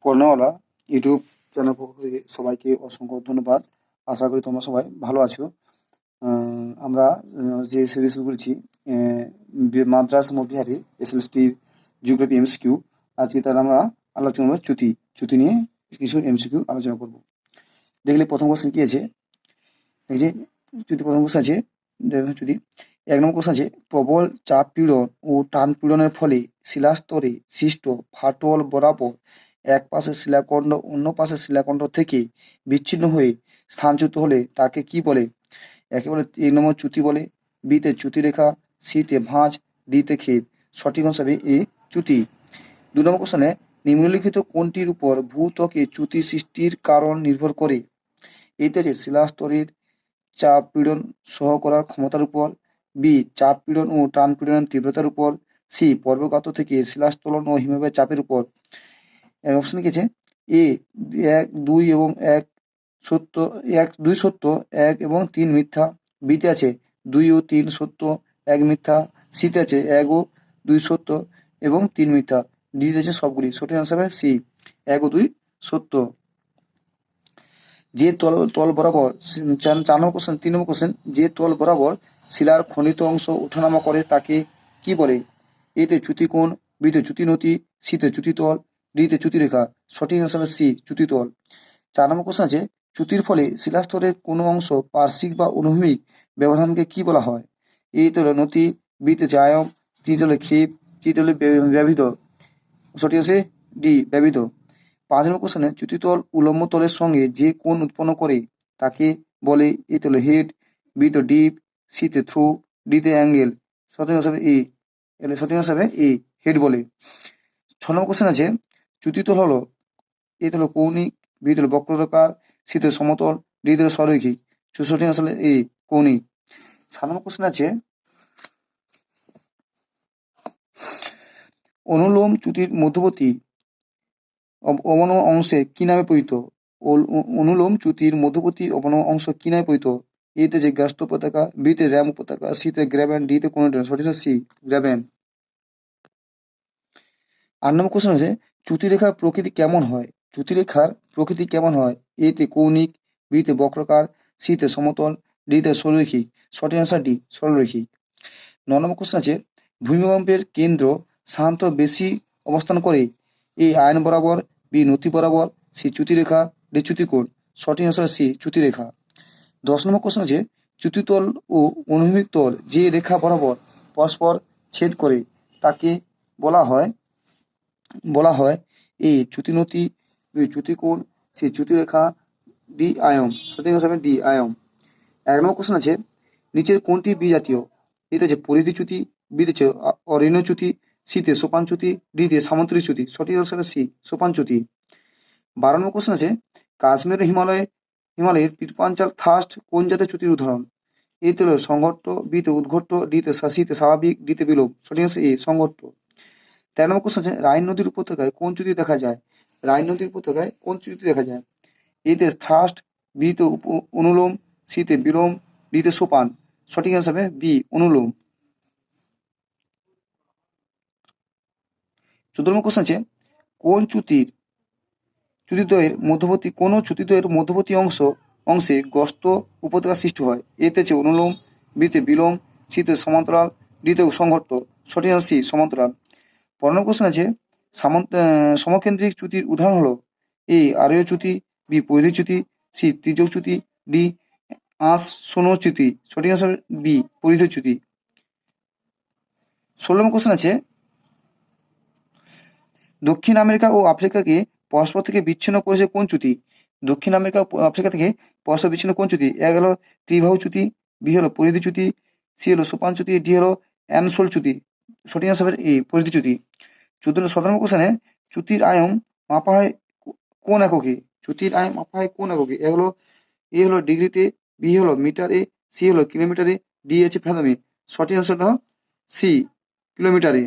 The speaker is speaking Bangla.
পড়নেওয়ালা ইউটিউব চ্যানেল পক্ষ থেকে সবাইকে অসংখ্য ধন্যবাদ। আশা করি তোমরা সবাই ভালো আছো। আমরা যে সিরিজ শুরু করেছি মাদ্রাস মবিহারি এসএলএসটি জিওগ্রাফি এমসিকিউ, আজকে তাহলে আমরা আলোচনা করবো চ্যুতি। চ্যুতি নিয়ে কিছু এমসিকিউ আলোচনা করব। দেখলে প্রথম কোশ্চেন কি আছে, এই যে চ্যুতি প্রথম কোশ্চেন আছে, দেখুন চ্যুতি 1 নম্বর কোশ্চেন আছে, প্রবল চাপ পীড়ন ও টান পীড়নের ফলে শিলাস্তরে সৃষ্ট ফাটল বরাবর এক পাশের শিলাখণ্ড অন্য পাশের শিলাখণ্ড থেকে বিচ্ছিন্ন হয়ে স্থানচ্যুত হলে তাকে কি বলে? একে বলে 1 নম্বর চ্যুতি বলে, বিতে চ্যুতিরেখা, সিতে ভাঁজ, ডিতে ক্ষেপ। সঠিক হিসাবে এ চ্যুতি। 2 নম্বর কোশ্চেনে নিম্নলিখিত কোনটির উপর ভূত্বকে চ্যুতি সৃষ্টির কারণ নির্ভর করে? এতে আছে শিলাস্তরের চাপ পীড়ন সহ করার ক্ষমতার উপর, বি চাপ পীড়ন ও টান পীড়নের তীব্রতার উপর, সি পর্বগাত থেকে শিলাস্তোলন ও হিমবাহের চাপের উপর। অপশন কি আছে? এ 1, 2 এবং 1 সত্য, 1, 2 সত্য, 1 এবং 3 মিথ্যা। বিতে আছে 2 ও 3 সত্য, 1 মিথ্যা। সিতে আছে 1 ও 2 সত্য এবং 3 মিথ্যা। ডিতে আছে সবগুলি। সঠিক আনসার হবে সি 1 ও 2 সত্য। যে তল বরাবর 4 নম্বর কোশ্চেন, 3 নম্বর কোশ্চেন, যে তল বরাবর শিলার খনিত অংশ ওঠানামা করে তাকে কি বলে? এতে চ্যুতিকোণ, বিতে চ্যুতিনতি, সিতে চ্যুতিতল, ডিতে চ্যুতিরেখা। সঠিক আনসার হবে সি চ্যুতিতল। 4 নম্বর কোশ্চেন আছে, চ্যুতির ফলে শিলাস্তরের কোনো অংশ পার্শ্বিক বা অনুভূমিক ব্যবধানকে কি বলা হয়? এতে হলো নতি, বিতে হচ্ছে আয়ম, সিতে হলো ক্ষেপ, সিতে হলো ব্যবহিত। সঠিক আছে ডি ব্যবহিত। 5 নম্বর কোশ্চেনে চ্যুতিতল উলম্ব তলের সঙ্গে যে কোণ উৎপন্ন করে তাকে বলে? এতে হলো হেড, বিতে ডিপ, সিতে থ্রু, ডিতে অ্যাঙ্গেল। সঠিক হিসাবে এ, এর সঠিক হিসাবে এ হেড বলে। 6 নম্বর কোশ্চেন আছে, চ্যুতিতল হলো এতে হলো কৌণিক, বিতে হলো বক্রাকার, সিতে সমতল, ডিতে হলো সরৈখিক। সঠিক আসলে এ কৌণিক। 7 নম্বর কোশ্চেন আছে, অনুলোম চ্যুতির মধ্যবর্তী অবনম অংশে কি নামে পরিচিত? অনুলোম চ্যুতির মধ্যবর্তী অবনম অংশ কি নামে পরিচিত? এতে যে গ্রাস্ত উপত্যকা, বিতে র্যাম উপত্যকা, সিতে গ্র্যাবেন, ডিতে কোনটা? সঠিক সি গ্র্যাবেন। 8 নম্বর কোশ্চেন আছে, চ্যুতিরেখার প্রকৃতি কেমন হয়? চ্যুতিরেখার প্রকৃতি কেমন হয়? এতে কৌণিক, বিতে বক্রাকার, সিতে সমতল, ডিতে সরলরৈখিক। সঠিক অ্যান্সার ডি সরলরৈখিক। 9 নম্বর কোশ্চেন আছে, ভূমিকম্পের কেন্দ্র সাধারণত বেশি অবস্থান করে? এ আয়ন বরাবর, বি নতি বরাবর, সি চ্যুতিরেখা, ডি চ্যুতিকোণ। সঠিক অ্যান্সার সি চ্যুতিরেখা। 10 নম্বর কোশ্চেন আছে, চ্যুতিতল ও অনুভূমিক তল যে রেখা বরাবর পরস্পর ছেদ করে তাকে বলা হয় এ চ্যুতিনতি, বি চ্যুতিকোণ, সি চ্যুতিরেখা, ডি আয়ম। সঠিক হিসাবে ডি আয়ম। 1 নম্বর কোশ্চেন আছে, নিচের কোনটি বিজাতীয়? এতে হচ্ছে পরিধি চ্যুতি, বিতে হচ্ছে অরণ্য চ্যুতি, সিতে সোপান চ্যুতি, ডিতে সামুদ্রিক চ্যুতি। সঠিক হিসাবে সি সোপান চ্যুতি। 12 নম্বর কোশ্চেন আছে, কাশ্মীর হিমালয়ের পীঠপাঞ্চাল থার্স্ট কোন জাতের চ্যুতির উদাহরণ? এতে হলো সংঘট্ট, বিতে উদ্ঘট্ট, ডিতে সিতে স্বাভাবিক, ডিতে বিলোপ। সঠিক আছে এ সংঘট্ট। 13 নম্বর কোশ্চেন আছে, রাইন নদীর উপত্যকায় কোন চ্যুতি দেখা যায়? রাইন নদীর উপত্যকায় কোন চ্যুতি দেখা যায়? এতে থার্স্ট, বিতে অনুলোম, সিতে বিলোম, ডিতে সোপান। সঠিক অ্যান্সার হবে বি অনুলোম। 14 নম্বর কোশ্চেন আছে, কোন চ্যুতিদ্বয়ের মধ্যবর্তী অংশে গস্ত উপত্যকা সৃষ্টি হয়? এতে হচ্ছে অনুলোম, বিতে বিলোম, সিতে সমান্তরাল, ডিতে সংঘট্ট। সঠিক অ্যান্সার সি সমান্তরাল। 15 নম্বর কোশ্চেন আছে, সমকেন্দ্রিক চ্যুতির উদাহরণ হলো? এ আরীয় চ্যুতি, বি পরিধি চ্যুতি, সি তির্যক চ্যুতি, ডি আসন্ন চ্যুতি। সঠিক অ্যান্সার বি পরিধি চ্যুতি। 16 নম্বর কোশ্চেন আছে, দক্ষিণ আমেরিকা ও আফ্রিকাকে পরস্পর থেকে বিচ্ছিন্ন করেছে কোন চ্যুতি? দক্ষিণ আমেরিকা ও আফ্রিকা থেকে পরস্পর বিচ্ছিন্ন কোন চ্যুতি? এক হলো ত্রিবাহু চ্যুতি, বি হলো পরিধি চ্যুতি, সি হলো সোপান চ্যুতি, ডি হলো অ্যানসোল চ্যুতি। সঠিক অ্যান্সার হবে এ পরিধি চ্যুতি। 17 নম্বর কোশ্চেনে, চ্যুতির আয়ম মাপা হয় কোন এককে? চ্যুতির আয়ম মাপা হয় কোন এককে? এ হলো ডিগ্রিতে, বি হলো মিটারে, সি হলো কিলোমিটারে, ডি হচ্ছে ফ্যাথমে। সঠিক অ্যান্সার হলো সি কিলোমিটারে।